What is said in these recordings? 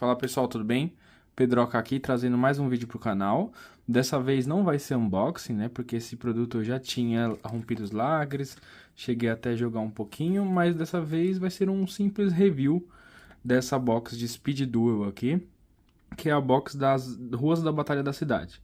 Fala pessoal, tudo bem? Pedroca aqui trazendo mais um vídeo pro canal. Dessa vez não vai ser unboxing, né? Porque esse produto eu já tinha rompido os lagres, cheguei até a jogar um pouquinho, mas dessa vez vai ser um simples review dessa box de Speed Duel aqui, que é a box das ruas da Batalha da Cidade.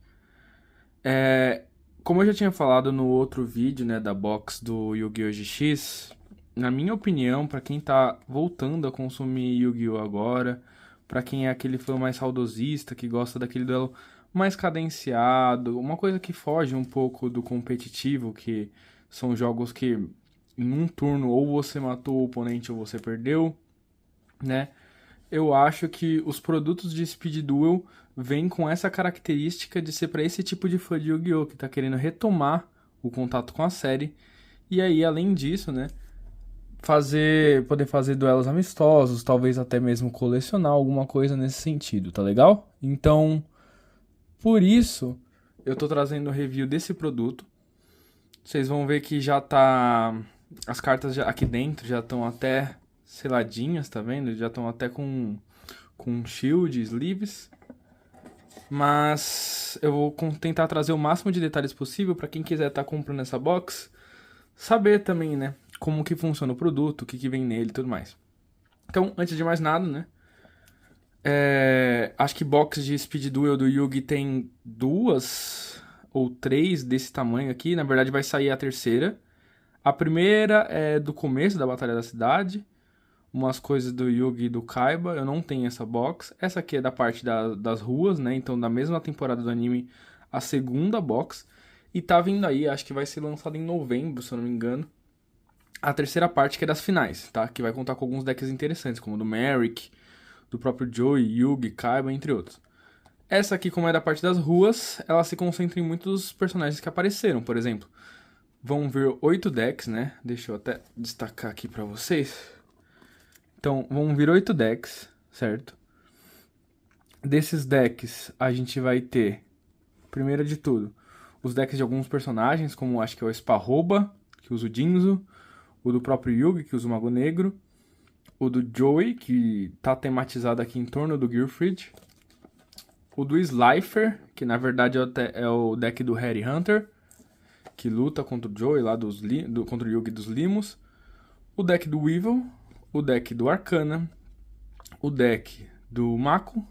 Como eu já tinha falado no outro vídeo, né, da box do Yu-Gi-Oh! GX, na minha opinião, para quem tá voltando a consumir Yu-Gi-Oh! Agora, para quem é aquele fã mais saudosista, que gosta daquele duelo mais cadenciado, uma coisa que foge um pouco do competitivo, que são jogos que em um turno ou você matou o oponente ou você perdeu, né? Eu acho que os produtos de Speed Duel vêm com essa característica de ser para esse tipo de fã de Yu-Gi-Oh! Que tá querendo retomar o contato com a série. E aí, além disso, né, poder fazer duelos amistosos, talvez até mesmo colecionar alguma coisa nesse sentido, tá legal? Então, por isso, eu tô trazendo o review desse produto. Vocês vão ver que já tá... As cartas aqui dentro já estão até seladinhas, tá vendo? Já estão até com shield, sleeves. Mas eu vou tentar trazer o máximo de detalhes possível para quem quiser estar comprando essa box, saber também, né, como que funciona o produto, o que vem nele e tudo mais. Então, antes de mais nada, né, acho que box de Speed Duel do Yugi tem 2 ou 3 desse tamanho aqui. Na verdade vai sair a terceira. A primeira é do começo da Batalha da Cidade, umas coisas do Yugi e do Kaiba. Eu não tenho essa box. Essa aqui é da parte das ruas, né? Então, na mesma temporada do anime, a segunda box. E tá vindo aí, acho que vai ser lançado em novembro, se eu não me engano, a terceira parte, que é das finais, tá? Que vai contar com alguns decks interessantes, como o do Merrick, do próprio Joey, Yugi, Kaiba, entre outros. Essa aqui, como é da parte das ruas, ela se concentra em muitos personagens que apareceram. Por exemplo, vão vir 8 decks, né? Deixa eu até destacar aqui pra vocês. Então, vão vir 8 decks, certo? Desses decks, a gente vai ter, primeiro de tudo, os decks de alguns personagens, como acho que é o Sparroba, que usa o Jinzo, o do próprio Yugi, que usa o Mago Negro, o do Joey, que tá tematizado aqui em torno do Gearfried, o do Slifer, que na verdade é o deck do Harry Hunter, que luta contra o Joey lá contra o Yugi dos Limos, o deck do Weevil, o deck do Arcana, o deck do Mako,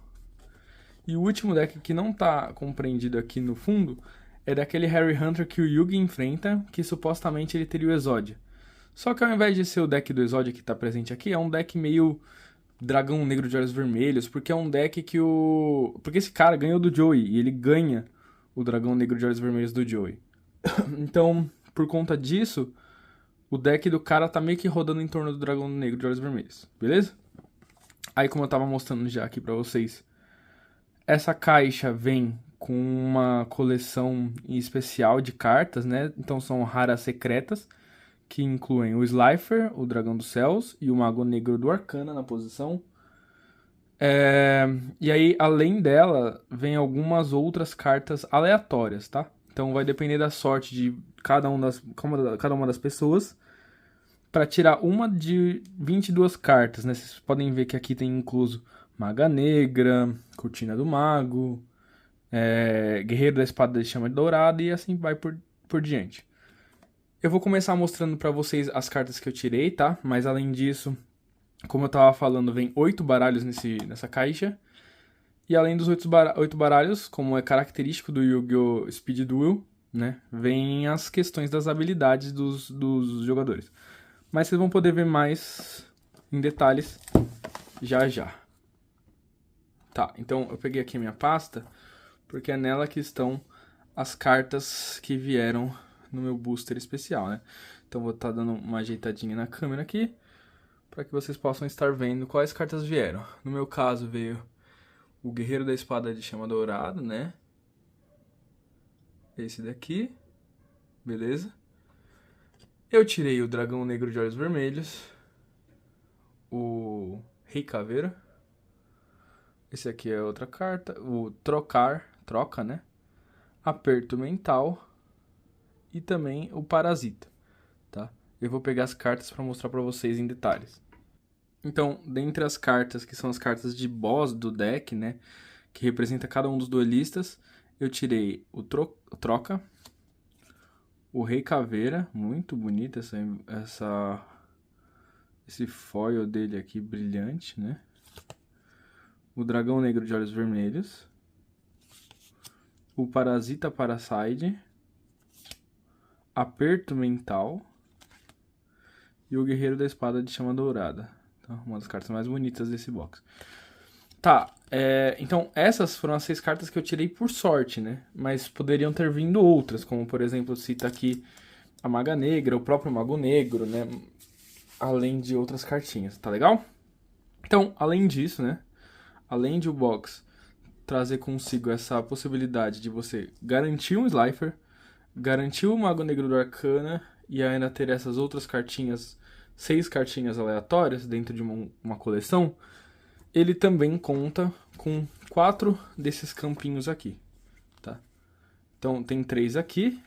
e o último deck que não tá compreendido aqui no fundo é daquele Harry Hunter que o Yugi enfrenta, que supostamente ele teria o Exódia. Só que ao invés de ser o deck do Exódia que tá presente aqui, é um deck meio dragão negro de olhos vermelhos, porque é um deck que porque esse cara ganhou do Joey, e ele ganha o dragão negro de olhos vermelhos do Joey. Então, por conta disso, o deck do cara tá meio que rodando em torno do dragão negro de olhos vermelhos, beleza? Aí, como eu tava mostrando já aqui pra vocês, essa caixa vem com uma coleção especial de cartas, né? Então são raras secretas, que incluem o Slifer, o Dragão dos Céus, e o Mago Negro do Arcana na posição. E aí, além dela, vem algumas outras cartas aleatórias, tá? Então vai depender da sorte de cada uma das pessoas para tirar uma de 22 cartas, né? Vocês podem ver que aqui tem incluso Maga Negra, Cortina do Mago, Guerreiro da Espada de Chama Dourada e assim vai por diante. Eu vou começar mostrando para vocês as cartas que eu tirei, tá? Mas além disso, como eu tava falando, vem 8 baralhos nessa caixa. E além dos 8 baralhos, como é característico do Yu-Gi-Oh! Speed Duel, né? Vem as questões das habilidades dos jogadores. Mas vocês vão poder ver mais em detalhes já já. Tá, então eu peguei aqui a minha pasta, porque é nela que estão as cartas que vieram no meu booster especial, né? Então vou estar dando uma ajeitadinha na câmera aqui, para que vocês possam estar vendo quais cartas vieram. No meu caso veio o Guerreiro da Espada de Chama Dourada, né? Esse daqui, beleza? Eu tirei o Dragão Negro de Olhos Vermelhos, o Rei Caveira. Esse aqui é outra carta, o troca, né? Aperto Mental e também o Parasita, tá? Eu vou pegar as cartas para mostrar para vocês em detalhes. Então, dentre as cartas, que são as cartas de boss do deck, né? Que representa cada um dos duelistas, eu tirei o Troca, o Rei Caveira, muito bonita esse foil dele aqui, brilhante, né? O Dragão Negro de Olhos Vermelhos, o Parasita Paraside, Aperto Mental e o Guerreiro da Espada de Chama Dourada. Então, uma das cartas mais bonitas desse box. Tá, então essas foram as 6 cartas que eu tirei por sorte, né? Mas poderiam ter vindo outras, como por exemplo, cita aqui a Maga Negra, o próprio Mago Negro, né? Além de outras cartinhas, tá legal? Então, além disso, né? Além de o box trazer consigo essa possibilidade de você garantir um Slifer, garantir o Mago Negro do Arcana e ainda ter essas outras cartinhas, 6 cartinhas aleatórias dentro de uma coleção, ele também conta com 4 desses campinhos aqui, tá? Então tem 3 aqui,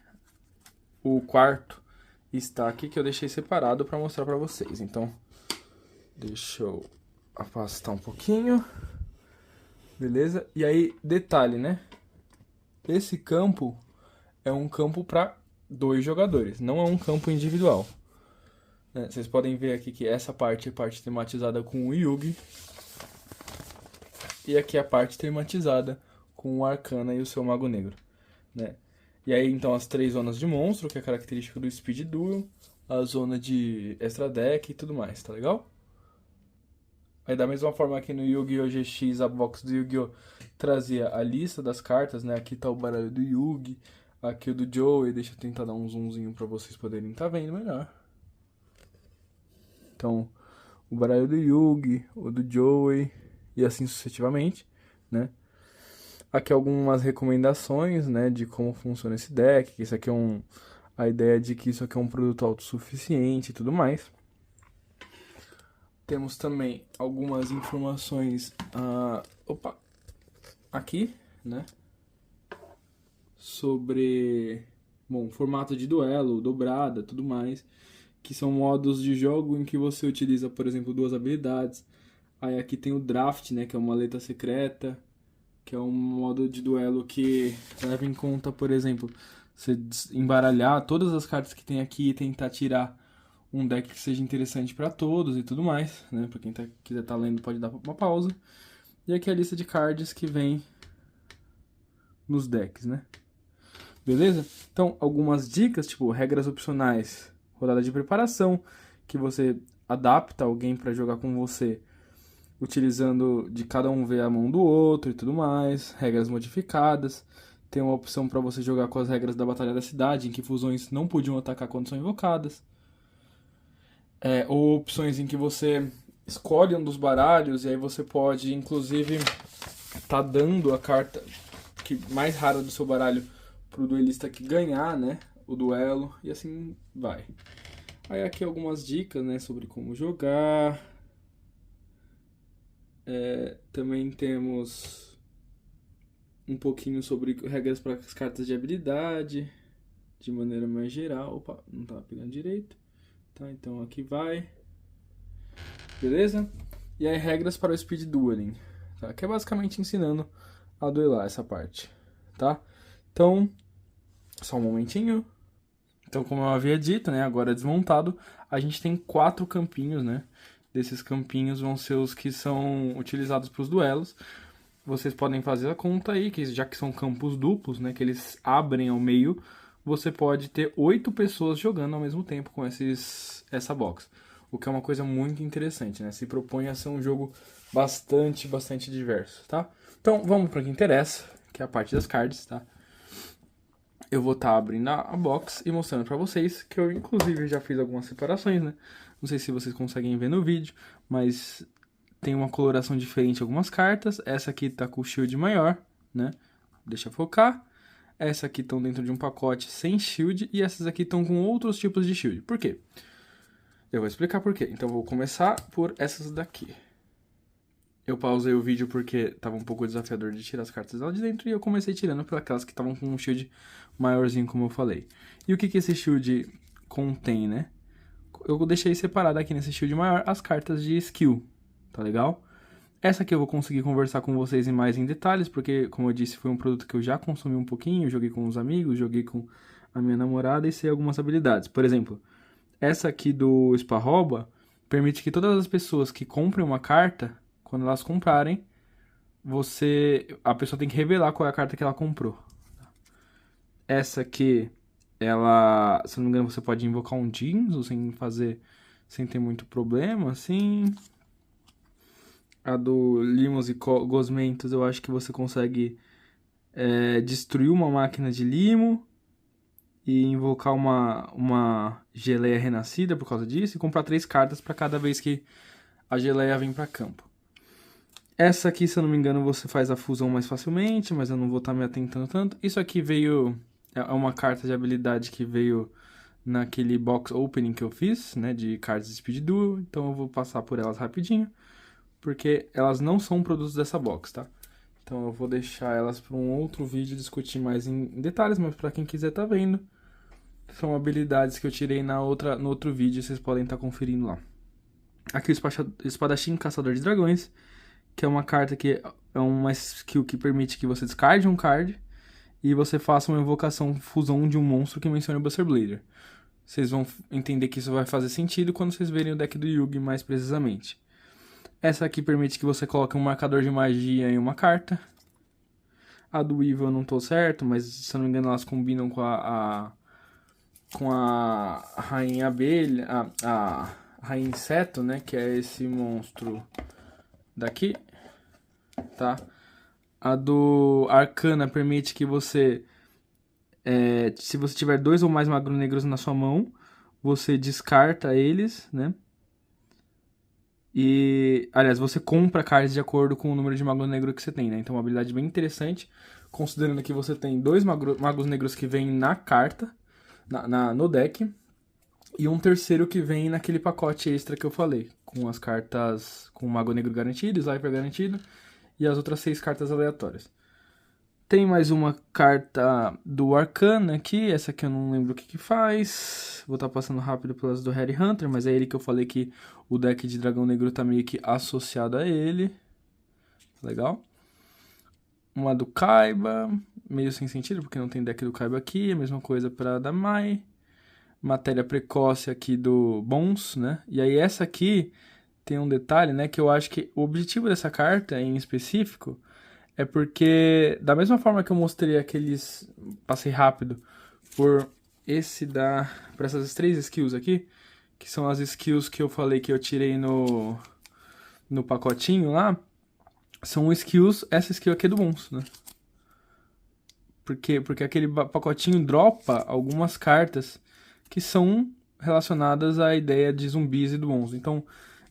o quarto está aqui que eu deixei separado para mostrar para vocês. Então, deixa eu afastar um pouquinho. Beleza? E aí, detalhe, né? Esse campo é um campo para 2 jogadores, não é um campo individual. Né? Vocês podem ver aqui que essa parte é parte tematizada com o Yugi. E aqui a parte tematizada com o Arcana e o seu Mago Negro. Né? E aí, então, as 3 zonas de monstro, que é característica do Speed Duel, a zona de Extra Deck e tudo mais, tá legal? Aí da mesma forma que no Yu-Gi-Oh! GX, a box do Yu-Gi-Oh! Trazia a lista das cartas, né? Aqui tá o baralho do Yugi, aqui o do Joey, deixa eu tentar dar um zoomzinho pra vocês poderem estar vendo melhor. Então, o baralho do Yugi, o do Joey e assim sucessivamente, né? Aqui algumas recomendações, né, de como funciona esse deck, que isso aqui é a ideia de que isso aqui é um produto autossuficiente e tudo mais. Temos também algumas informações aqui, né? Sobre, bom, formato de duelo, dobrada, tudo mais. Que são modos de jogo em que você utiliza, por exemplo, 2 habilidades. Aí aqui tem o draft, né? Que é uma letra secreta. Que é um modo de duelo que leva em conta, por exemplo, você embaralhar todas as cartas que tem aqui e tentar tirar um deck que seja interessante para todos e tudo mais, né? Para quem quiser estar lendo pode dar uma pausa. E aqui a lista de cards que vem nos decks, né? Beleza? Então, algumas dicas, tipo regras opcionais, rodada de preparação, que você adapta alguém para jogar com você, utilizando de cada um ver a mão do outro e tudo mais, regras modificadas. Tem uma opção para você jogar com as regras da Batalha da Cidade, em que fusões não podiam atacar quando são invocadas. Ou opções em que você escolhe um dos baralhos e aí você pode, inclusive, tá dando a carta mais rara do seu baralho pro duelista que ganhar, né, o duelo, e assim vai. Aí aqui algumas dicas, né, sobre como jogar. Também temos um pouquinho sobre regras para as cartas de habilidade, de maneira mais geral. Opa, não estava pegando direito. Tá, então aqui vai. Beleza? E aí regras para o Speed Dueling, tá? Que é basicamente ensinando a duelar essa parte, tá? Então, só um momentinho. Então, como eu havia dito, né, agora desmontado, a gente tem 4 campinhos, né? Desses campinhos vão ser os que são utilizados para os duelos. Vocês podem fazer a conta aí, que já que são campos duplos, né, que eles abrem ao meio, você pode ter 8 pessoas jogando ao mesmo tempo com essa box. O que é uma coisa muito interessante, né? Se propõe a ser um jogo bastante diverso, tá? Então, vamos para o que interessa, que é a parte das cards, tá? Eu vou estar abrindo a box e mostrando para vocês, que eu inclusive já fiz algumas separações, né? Não sei se vocês conseguem ver no vídeo, mas tem uma coloração diferente em algumas cartas. Essa aqui tá com o shield maior, né? Deixa eu focar. Essa aqui estão dentro de um pacote sem shield e essas aqui estão com outros tipos de shield. Por quê? Eu vou explicar por quê. Então eu vou começar por essas daqui. Eu pausei o vídeo porque estava um pouco desafiador de tirar as cartas lá de dentro e eu comecei tirando por aquelas que estavam com um shield maiorzinho, como eu falei. E o que esse shield contém, né? eu deixei separado aqui nesse shield maior as cartas de skill, tá legal? Essa aqui eu vou conseguir conversar com vocês mais em detalhes, porque, como eu disse, foi um produto que eu já consumi um pouquinho, joguei com os amigos, joguei com a minha namorada e sei algumas habilidades. Por exemplo, essa aqui do Sparroba permite que todas as pessoas que comprem uma carta, quando elas comprarem, a pessoa tem que revelar qual é a carta que ela comprou. Essa aqui, ela, se não me engano, você pode invocar um Jinzo sem ter muito problema, assim. A do Limos e Gosmentos, eu acho que você consegue destruir uma máquina de limo e invocar uma geleia renascida por causa disso, e comprar 3 cartas para cada vez que a geleia vem para campo. Essa aqui, se eu não me engano, você faz a fusão mais facilmente, mas eu não vou estar me atentando tanto. Isso aqui é uma carta de habilidade que veio naquele box opening que eu fiz, né, de cards de Speed Duel, então eu vou passar por elas rapidinho, porque elas não são produtos dessa box, tá? Então eu vou deixar elas para um outro vídeo discutir mais em detalhes, mas para quem quiser tá vendo, são habilidades que eu tirei no outro vídeo, vocês podem estar conferindo lá. Aqui o Espadachim Caçador de Dragões, que é uma carta que é uma skill que permite que você descarte um card e você faça uma invocação fusão de um monstro que mencione o Buster Blader. Vocês vão entender que isso vai fazer sentido quando vocês verem o deck do Yugi mais precisamente. Essa aqui permite que você coloque um marcador de magia em uma carta. A do Evil eu não tô certo, mas se eu não me engano elas combinam com a Rainha Abelha, a Rainha Inseto, né, que é esse monstro daqui, tá? A do Arcana permite que você, se você tiver 2 ou mais magos negros na sua mão, você descarta eles, né? E, aliás, você compra cards de acordo com o número de magos negros que você tem, né? Então, uma habilidade bem interessante, considerando que você tem 2 magos negros que vêm na carta, no deck, e um terceiro que vem naquele pacote extra que eu falei, com as cartas com Mago Negro garantido, Sniper garantido, e as outras 6 cartas aleatórias. Tem mais uma carta do Arcana aqui, essa aqui eu não lembro o que faz. Vou estar passando rápido pelas do Harry Hunter, mas é ele que eu falei que o deck de Dragão Negro tá meio que associado a ele. Legal. Uma do Kaiba, meio sem sentido, porque não tem deck do Kaiba aqui. A mesma coisa para da Mai. Matéria precoce aqui do Bons, né? E aí essa aqui tem um detalhe, né? Que eu acho que o objetivo dessa carta em específico é porque, da mesma forma que eu mostrei aqueles, passei rápido por por essas 3 skills aqui, que são as skills que eu falei que eu tirei no pacotinho lá, são skills, essa skill aqui é do Bons, né? Porque aquele pacotinho dropa algumas cartas que são relacionadas à ideia de zumbis e do Bons. Então,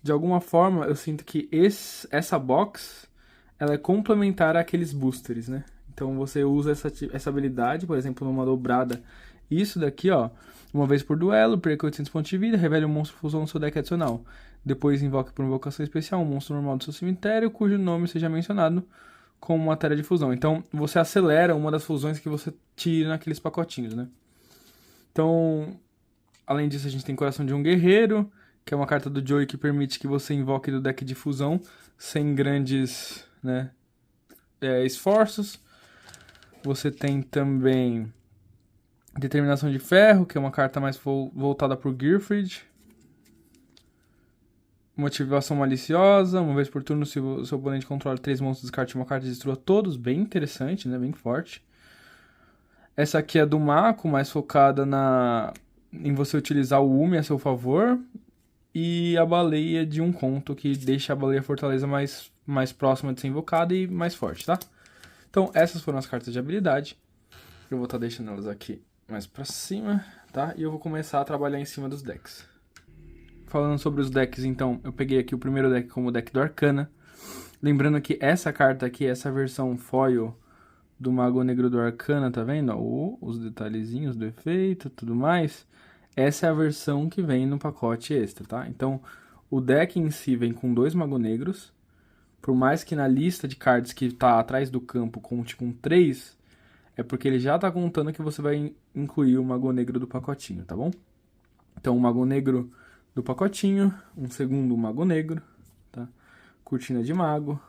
de alguma forma, eu sinto que essa box ela é complementar àqueles boosters, né? Então você usa essa habilidade, por exemplo, numa dobrada. Isso daqui, ó, uma vez por duelo, perca 800 pontos de vida, revele um monstro fusão no seu deck adicional. Depois invoque por invocação especial um monstro normal do seu cemitério, cujo nome seja mencionado como matéria de fusão. Então você acelera uma das fusões que você tira naqueles pacotinhos, né? Então, além disso, a gente tem Coração de um Guerreiro, que é uma carta do Joey que permite que você invoque do deck de fusão sem grandes, né, esforços. Você tem também Determinação de Ferro, que é uma carta mais voltada para o Gearfried. Motivação Maliciosa, uma vez por turno, se o seu oponente controla 3 monstros, descarte uma carta e destrua todos. Bem interessante, né, bem forte. Essa aqui é do Mako, mais focada em você utilizar o Umi a seu favor. E a Baleia de um conto, que deixa a Baleia Fortaleza mais próxima de ser invocada e mais forte, tá? Então, essas foram as cartas de habilidade. Eu vou estar deixando elas aqui mais pra cima, tá? E eu vou começar a trabalhar em cima dos decks. Falando sobre os decks, então, eu peguei aqui o primeiro deck como o deck do Arcana. Lembrando que essa carta aqui, essa versão foil do Mago Negro do Arcana, tá vendo? Os detalhezinhos do efeito e tudo mais. Essa é a versão que vem no pacote extra, tá? Então, o deck em si vem com 2 Mago Negros. Por mais que na lista de cards que tá atrás do campo conte com 3, é porque ele já tá contando que você vai incluir o Mago Negro do pacotinho, tá bom? Então, o Mago Negro do pacotinho, um segundo Mago Negro, tá? Cortina de Mago,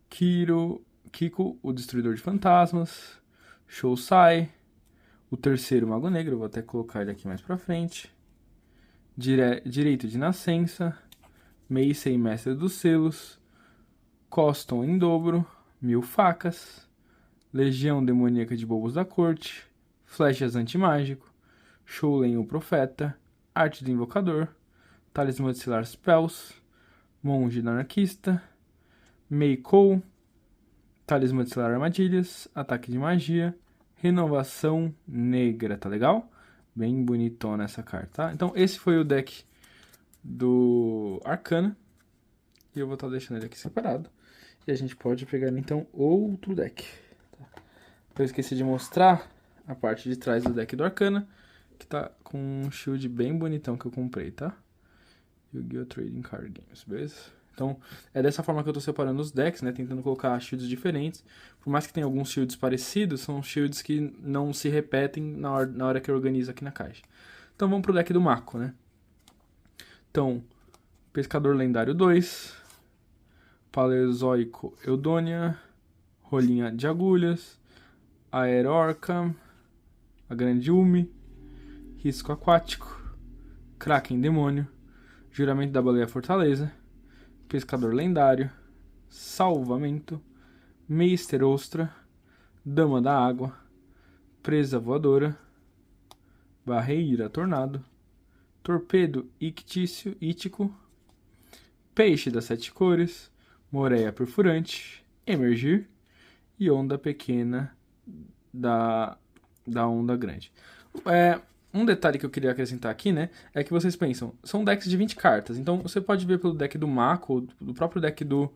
Kiko, o Destruidor de Fantasmas, Shousai, o terceiro Mago Negro, vou até colocar ele aqui mais pra frente, Direito de Nascença, Meisei Mestre dos Selos, Coston em dobro, 1000 facas, Legião Demoníaca de Bobos da Corte, Flechas Antimágico, Shoulen o Profeta, Arte do Invocador, Talismã de Selar Spells, Monge Anarquista, Meikou, Talismã de Selar Armadilhas, Ataque de Magia, Renovação Negra, tá legal? Bem bonitona essa carta, tá? Então esse foi o deck do Arcana, e eu vou estar deixando ele aqui separado, e a gente pode pegar então outro deck. Eu esqueci de mostrar a parte de trás do deck do Arcana, que tá com um shield bem bonitão que eu comprei, tá? Yu-Gi-Oh! Trading Card Games, beleza? Então, é dessa forma que eu tô separando os decks, né? Tentando colocar shields diferentes. Por mais que tenha alguns shields parecidos, são shields que não se repetem na hora que eu organizo aqui na caixa. Então, vamos pro deck do Mako, né? Então, Pescador Lendário 2, Paleozoico Eudônia, Rolinha de Agulhas, Aerorca, a Grande Umi, Risco Aquático, Kraken Demônio, Juramento da Baleia Fortaleza, Pescador Lendário, Salvamento, Meister Ostra, Dama da Água, Presa Voadora, Barreira Tornado, Torpedo Ictício Ítico, Peixe das Sete Cores, Moreia Perfurante, Emergir e Onda Pequena da Onda Grande. Um detalhe que eu queria acrescentar aqui, né, é que vocês pensam, são decks de 20 cartas, então você pode ver pelo deck do Mako, do próprio deck do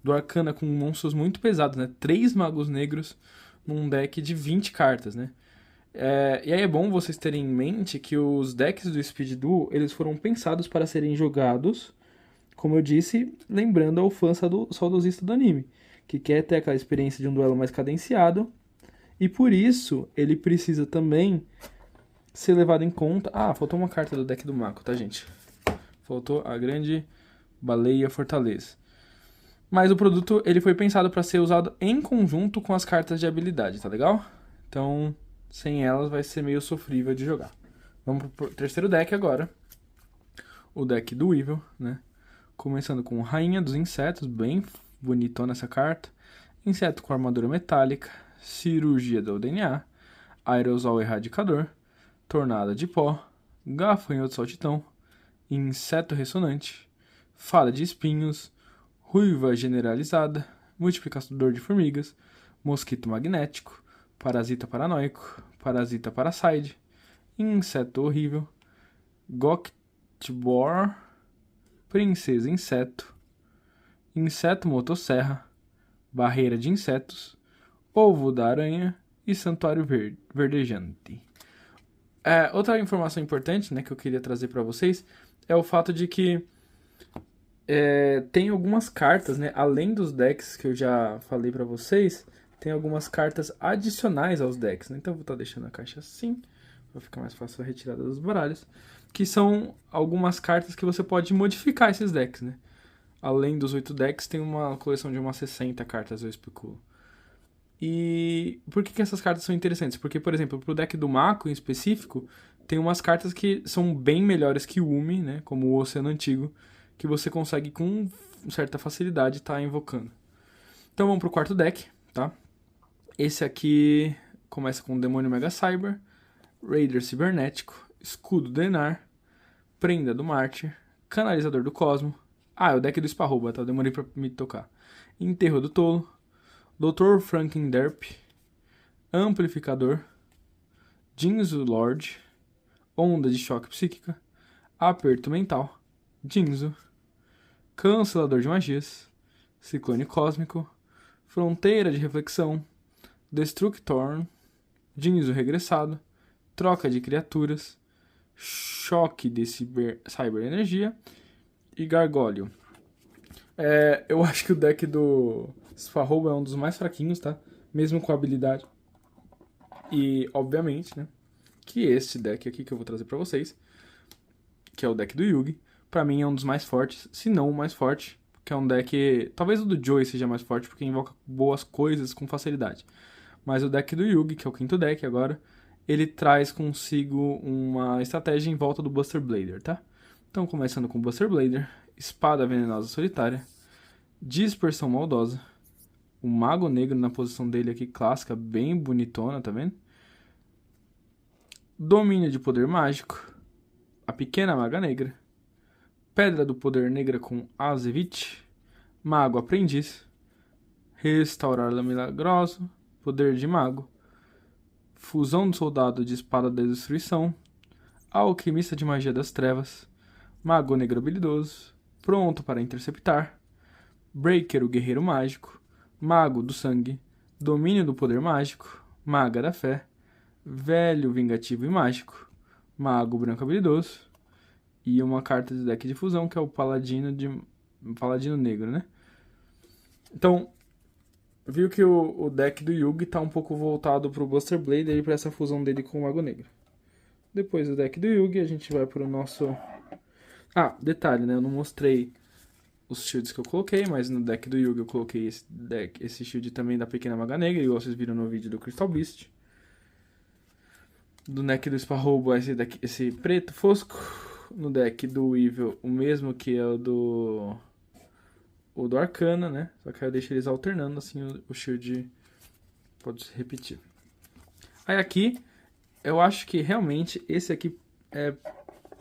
Arcana com monstros muito pesados, né, 3 Magos Negros num deck de 20 cartas, né. E aí é bom vocês terem em mente que os decks do Speed Duel, eles foram pensados para serem jogados, como eu disse, lembrando ao fã saudosista do anime, que quer ter aquela experiência de um duelo mais cadenciado, e por isso ele precisa também ser levado em conta... Ah, faltou uma carta do deck do Mako, tá, gente? Faltou a Grande Baleia Fortaleza. Mas o produto, ele foi pensado para ser usado em conjunto com as cartas de habilidade, tá legal? Então, sem elas vai ser meio sofrível de jogar. Vamos pro terceiro deck agora. O deck do Evil, né? Começando com Rainha dos Insetos, bem bonitona essa carta. Inseto com armadura metálica, Cirurgia do DNA, Aerosol Erradicador, Tornada de Pó, Gafanhoto Saltitão, Inseto Ressonante, Fada de Espinhos, Ruiva Generalizada, Multiplicador de Formigas, Mosquito Magnético, Parasita Paranoico, Parasita Parasite, Inseto Horrível, Goctibor, Princesa Inseto, Inseto Motosserra, Barreira de Insetos, Ovo da Aranha e Santuário Verdejante. Outra informação importante, né, que eu queria trazer para vocês é o fato de que tem algumas cartas, né, além dos decks que eu já falei para vocês, tem algumas cartas adicionais aos decks, né? Então eu vou estar deixando a caixa assim, para ficar mais fácil a retirada dos baralhos, que são algumas cartas que você pode modificar esses decks, né? Além dos 8 decks, tem uma coleção de umas 60 cartas, eu especulo. E por que essas cartas são interessantes? Porque, por exemplo, pro deck do Mako em específico, tem umas cartas que são bem melhores que o Umi, né? Como o Oceano Antigo, que você consegue com certa facilidade estar invocando. Então vamos pro quarto deck, tá? Esse aqui começa com Demônio Mega Cyber, Raider Cibernético, Escudo Denar, Prenda do Mártir, Canalizador do Cosmo. É o deck do Sparroba, tá? Eu demorei pra me tocar. Enterro do Tolo, Dr. Frankenderp, Amplificador, Jinzo Lord, Onda de Choque Psíquica, Aperto Mental, Jinzo, Cancelador de Magias, Ciclone Cósmico, Fronteira de Reflexão, Destructorn, Jinzo Regressado, Troca de Criaturas, Choque de Cyber Energia e Gargóleo. Eu acho que o deck do Sparrow é um dos mais fraquinhos, tá? Mesmo com habilidade. E, obviamente, né? Que este deck aqui que eu vou trazer pra vocês, que é o deck do Yugi. Pra mim é um dos mais fortes, se não o mais forte, que é um deck... Talvez o do Joey seja mais forte, porque invoca boas coisas com facilidade. Mas o deck do Yugi, que é o quinto deck agora, ele traz consigo uma estratégia em volta do Buster Blader, tá? Então, começando com o Buster Blader, Espada Venenosa Solitária, Dispersão Maldosa, o Mago Negro na posição dele aqui, clássica, bem bonitona, tá vendo? Domínio de Poder Mágico, a Pequena Maga Negra, Pedra do Poder Negra com Azevite, Mago Aprendiz, Restaurar Milagroso, Poder de Mago, Fusão do Soldado de Espada da Destruição, Alquimista de Magia das Trevas, Mago Negro Habilidoso, Pronto para Interceptar, Breaker o Guerreiro Mágico, Mago do Sangue, Domínio do Poder Mágico, Maga da Fé, Velho Vingativo e Mágico, Mago Branco Habilidoso, e uma carta de deck de fusão, que é o Paladino Negro, né? Então, viu que o deck do Yugi tá um pouco voltado pro Buster Blader e pra essa fusão dele com o Mago Negro. Depois do deck do Yugi, a gente vai pro nosso... Ah, detalhe, né? Eu não mostrei os shields que eu coloquei, mas no deck do Yugi eu coloquei esse shield também da Pequena Maga Negra, igual vocês viram no vídeo do Crystal Beast. Do deck do Sparrobo, esse preto fosco. No deck do Evil, o mesmo que é o do Arcana, né? Só que aí eu deixo eles alternando, assim o shield pode se repetir. Aí aqui, eu acho que realmente esse aqui é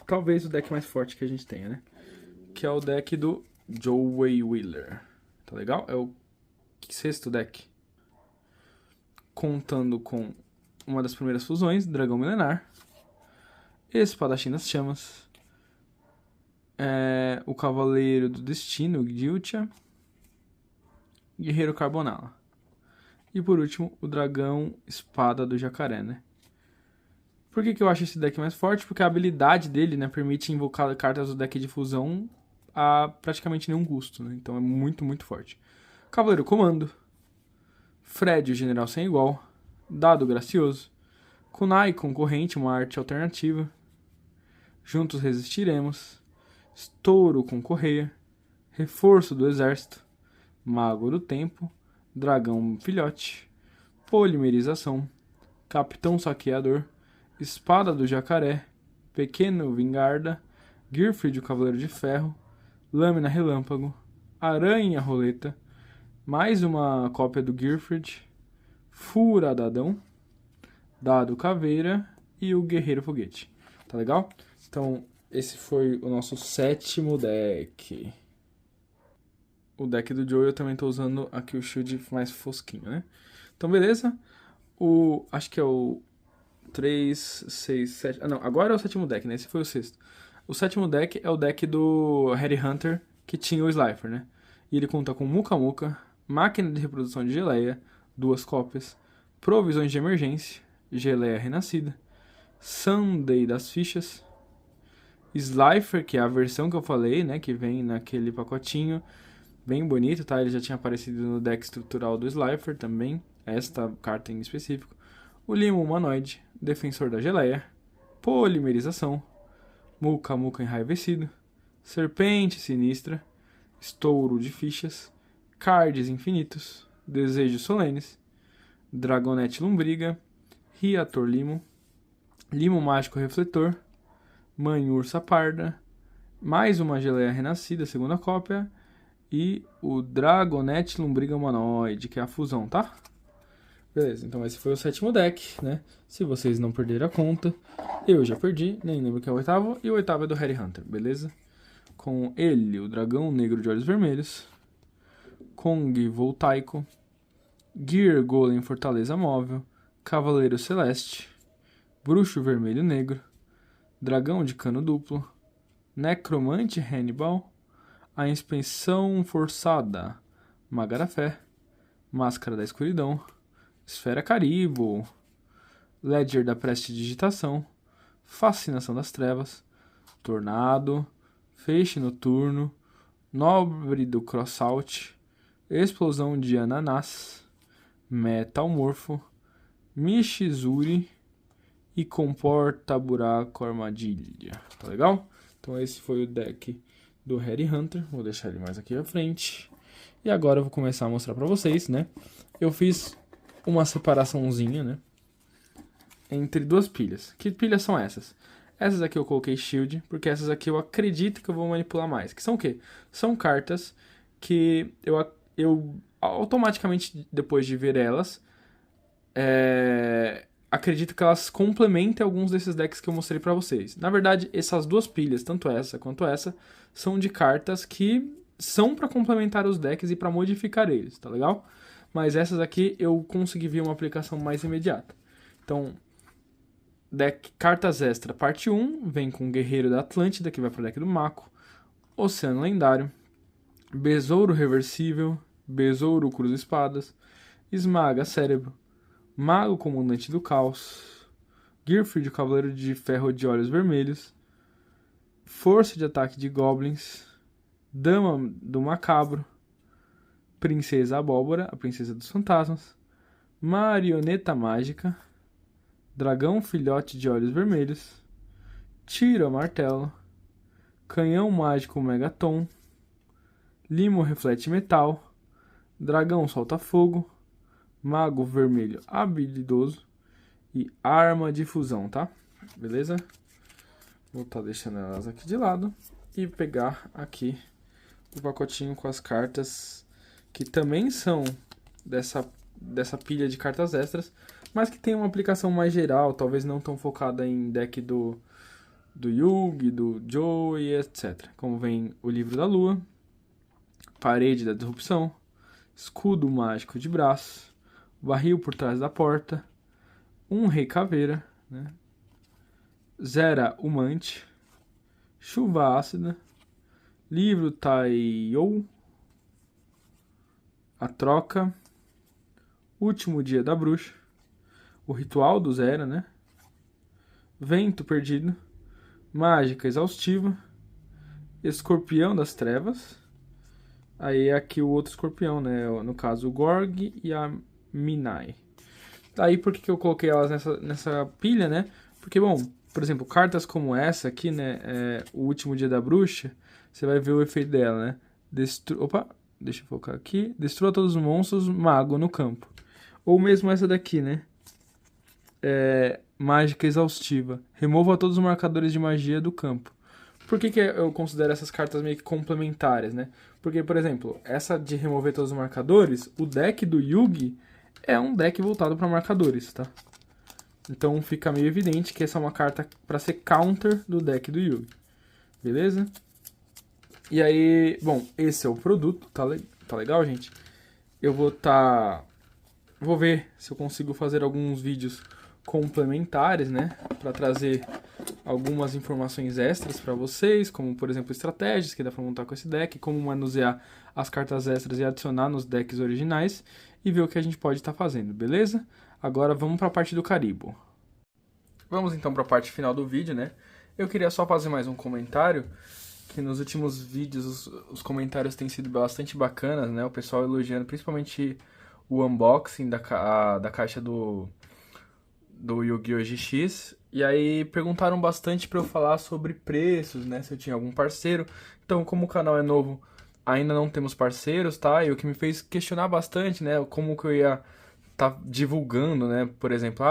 talvez o deck mais forte que a gente tenha, né? Que é o deck do Joey Wheeler. Tá legal? É o sexto deck. Contando com uma das primeiras fusões, Dragão Milenar, Espadachim das Chamas, o Cavaleiro do Destino, Gyutia, Guerreiro Carbonala. E por último, o Dragão Espada do Jacaré, né? Por que eu acho esse deck mais forte? Porque a habilidade dele, né, permite invocar cartas do deck de fusão a praticamente nenhum custo, né? Então é muito, muito forte. Cavaleiro Comando, Fred, o General Sem Igual, Dado Gracioso, Kunai Concorrente, uma arte alternativa, Juntos Resistiremos, Estouro com Correia, Reforço do Exército, Mago do Tempo, Dragão Filhote, Polimerização, Capitão Saqueador, Espada do Jacaré, Pequeno Vingarda, Gearfried o Cavaleiro de Ferro, Lâmina Relâmpago, Aranha Roleta, mais uma cópia do Gearfried, Furadadão, Dado Caveira e o Guerreiro Foguete. Tá legal? Então, esse foi o nosso sétimo deck. O deck do Joey eu também tô usando aqui o shield mais fosquinho, né? Então, beleza. Acho que é o 3, 6, 7... Ah, não. Agora é o sétimo deck, né? Esse foi o sexto. O sétimo deck é o deck do Harry Hunter, que tinha o Slifer, né? E ele conta com Muka Muka, Máquina de Reprodução de Geleia, 2 cópias, Provisões de Emergência, Geleia Renascida, Sunday das Fichas, Slifer, que é a versão que eu falei, né? Que vem naquele pacotinho bem bonito, tá? Ele já tinha aparecido no deck estrutural do Slifer também, esta carta em específico. O Limo Humanoide, Defensor da Geleia, Polimerização, Muka Muka Enraivecido, Serpente Sinistra, Estouro de Fichas, Cards Infinitos, Desejos Solenes, Dragonete Lombriga, Reator Limo, Limo Mágico Refletor, Mãe Ursa Parda, mais uma Geleia Renascida, segunda cópia, e o Dragonete Lombriga Humanoide, que é a fusão, tá? Beleza, então esse foi o sétimo deck, né? Se vocês não perderam a conta, eu já perdi, nem lembro que é o oitavo, e o oitavo é do Harry Hunter, beleza? Com ele, o Dragão Negro de Olhos Vermelhos, Kong Voltaico, Gear Golem Fortaleza Móvel, Cavaleiro Celeste, Bruxo Vermelho Negro, Dragão de Cano Duplo, Necromante Hannibal, A Inspeção Forçada, Maga da Fé, Máscara da Escuridão, Esfera Caribou, Ledger da Prestidigitação, Fascinação das Trevas, Tornado, Feixe Noturno, Nobre do Crossout, Explosão de Ananás, Metalmorfo, Mishizuri e Comporta Buraco Armadilha. Tá legal? Então esse foi o deck do Harry Hunter. Vou deixar ele mais aqui à frente. E agora eu vou começar a mostrar pra vocês, né? Eu fiz uma separaçãozinha, né? Entre duas pilhas. Que pilhas são essas? Essas aqui eu coloquei Shield, porque essas aqui eu acredito que eu vou manipular mais. Que são o quê? São cartas que eu automaticamente, depois de ver elas, acredito que elas complementem alguns desses decks que eu mostrei pra vocês. Na verdade, essas duas pilhas, tanto essa quanto essa, são de cartas que são pra complementar os decks e pra modificar eles, tá legal? Mas essas aqui eu consegui ver uma aplicação mais imediata. Então, deck Cartas Extra parte 1, vem com Guerreiro da Atlântida, que vai pro deck do Mako, Oceano Lendário, Besouro Reversível, Besouro Cruz Espadas, Esmaga Cérebro, Mago Comandante do Caos, Gearfried Cavaleiro de Ferro de Olhos Vermelhos, Força de Ataque de Goblins, Dama do Macabro, Princesa Abóbora, a Princesa dos Fantasmas, Marioneta Mágica, Dragão Filhote de Olhos Vermelhos, Tiro a Martelo, Canhão Mágico Megaton, Limo Reflete Metal, Dragão Solta Fogo, Mago Vermelho Habilidoso e Arma de Fusão, tá? Beleza? Vou estar deixando elas aqui de lado e pegar aqui o pacotinho com as cartas que também são dessa pilha de cartas extras, mas que tem uma aplicação mais geral, talvez não tão focada em deck do Yugi, do Joey, etc. Como vem o Livro da Lua, Parede da Disrupção, Escudo Mágico de Braço, Barril por Trás da Porta, Um Rei Caveira, né? Zera Humante, Chuva Ácida, Livro Taiyo, A Troca, Último Dia da Bruxa, O Ritual do Zera, né? Vento Perdido, Mágica Exaustiva, Escorpião das Trevas. Aí aqui o outro escorpião, né? No caso o Gorg e a Minai. Daí por que eu coloquei elas nessa pilha, né? Porque, bom, por exemplo, cartas como essa aqui, né? O Último Dia da Bruxa, você vai ver o efeito dela, né? Opa, deixa eu focar aqui. Destrua todos os monstros, mago no campo. Ou mesmo essa daqui, né? Mágica Exaustiva. Remova todos os marcadores de magia do campo. Por que eu considero essas cartas meio que complementares, né? Porque, por exemplo, essa de remover todos os marcadores, o deck do Yugi é um deck voltado para marcadores, tá? Então fica meio evidente que essa é uma carta para ser counter do deck do Yugi. Beleza? E aí, bom, esse é o produto, tá legal, gente? Eu vou ver se eu consigo fazer alguns vídeos complementares, né, para trazer algumas informações extras para vocês, como por exemplo estratégias que dá para montar com esse deck, como manusear as cartas extras e adicionar nos decks originais e ver o que a gente pode estar fazendo, beleza? Agora vamos para a parte do Caribo. Vamos então para a parte final do vídeo, né? Eu queria só fazer mais um comentário, que nos últimos vídeos os comentários têm sido bastante bacanas, né? O pessoal elogiando principalmente o unboxing da caixa do Yu-Gi-Oh! GX, e aí perguntaram bastante para eu falar sobre preços, né, se eu tinha algum parceiro. Então, como o canal é novo, ainda não temos parceiros, tá? E o que me fez questionar bastante, né, como que eu ia tá divulgando, né, por exemplo,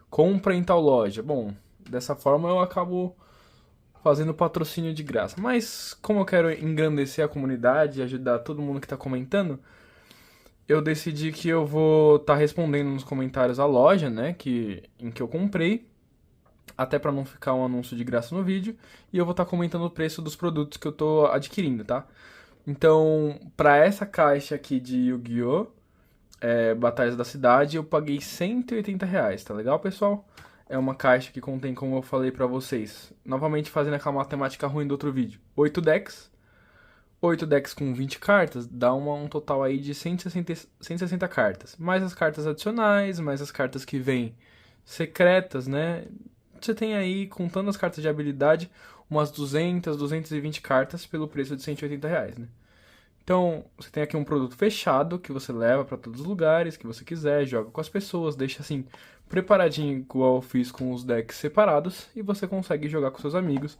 compra em tal loja. Bom, dessa forma eu acabo fazendo patrocínio de graça. Mas como eu quero engrandecer a comunidade e ajudar todo mundo que tá comentando, eu decidi que eu vou estar respondendo nos comentários a loja, né, em que eu comprei, até para não ficar um anúncio de graça no vídeo, e eu vou estar comentando o preço dos produtos que eu tô adquirindo, tá? Então, para essa caixa aqui de Yu-Gi-Oh! Batalhas da Cidade, eu paguei R$180, tá legal, pessoal? É uma caixa que contém, como eu falei pra vocês, novamente fazendo aquela matemática ruim do outro vídeo, 8 decks. 8 decks com 20 cartas dá um total aí de 160 cartas. Mais as cartas adicionais, mais as cartas que vêm secretas, né? Você tem aí, contando as cartas de habilidade, umas 200, 220 cartas pelo preço de R$180, né? Então, você tem aqui um produto fechado que você leva para todos os lugares que você quiser, joga com as pessoas, deixa assim preparadinho igual eu fiz com os decks separados e você consegue jogar com seus amigos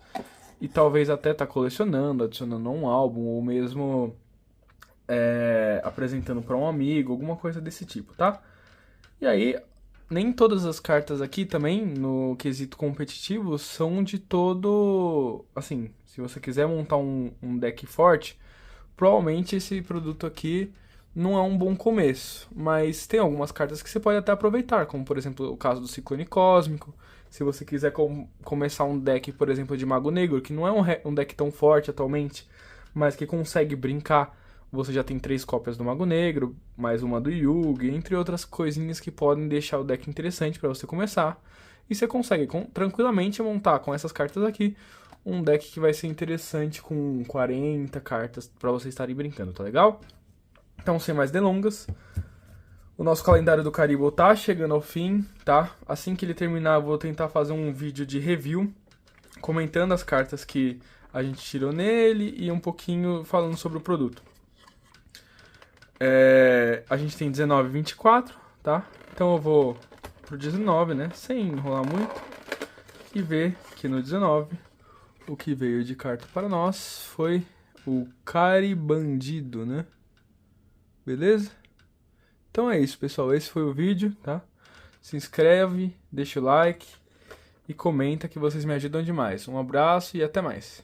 e talvez até tá colecionando, adicionando a um álbum, ou mesmo apresentando para um amigo, alguma coisa desse tipo, tá? E aí, nem todas as cartas aqui também, no quesito competitivo, são de todo... Assim, se você quiser montar um deck forte, provavelmente esse produto aqui não é um bom começo. Mas tem algumas cartas que você pode até aproveitar, como por exemplo o caso do Ciclone Cósmico. Se você quiser começar um deck, por exemplo, de Mago Negro, que não é um deck tão forte atualmente, mas que consegue brincar. Você já tem 3 cópias do Mago Negro, mais uma do Yugi, entre outras coisinhas que podem deixar o deck interessante para você começar. E você consegue tranquilamente montar com essas cartas aqui um deck que vai ser interessante com 40 cartas para vocês estarem brincando, tá legal? Então, sem mais delongas, o nosso calendário do Caribo tá chegando ao fim, tá? Assim que ele terminar, eu vou tentar fazer um vídeo de review, comentando as cartas que a gente tirou nele e um pouquinho falando sobre o produto. A gente tem 19 e 24, tá? Então eu vou pro 19, né? Sem enrolar muito. E ver que no 19, o que veio de carta para nós foi o Caribandido, né? Beleza? Então é isso, pessoal. Esse foi o vídeo, tá? Se inscreve, deixa o like e comenta que vocês me ajudam demais. Um abraço e até mais.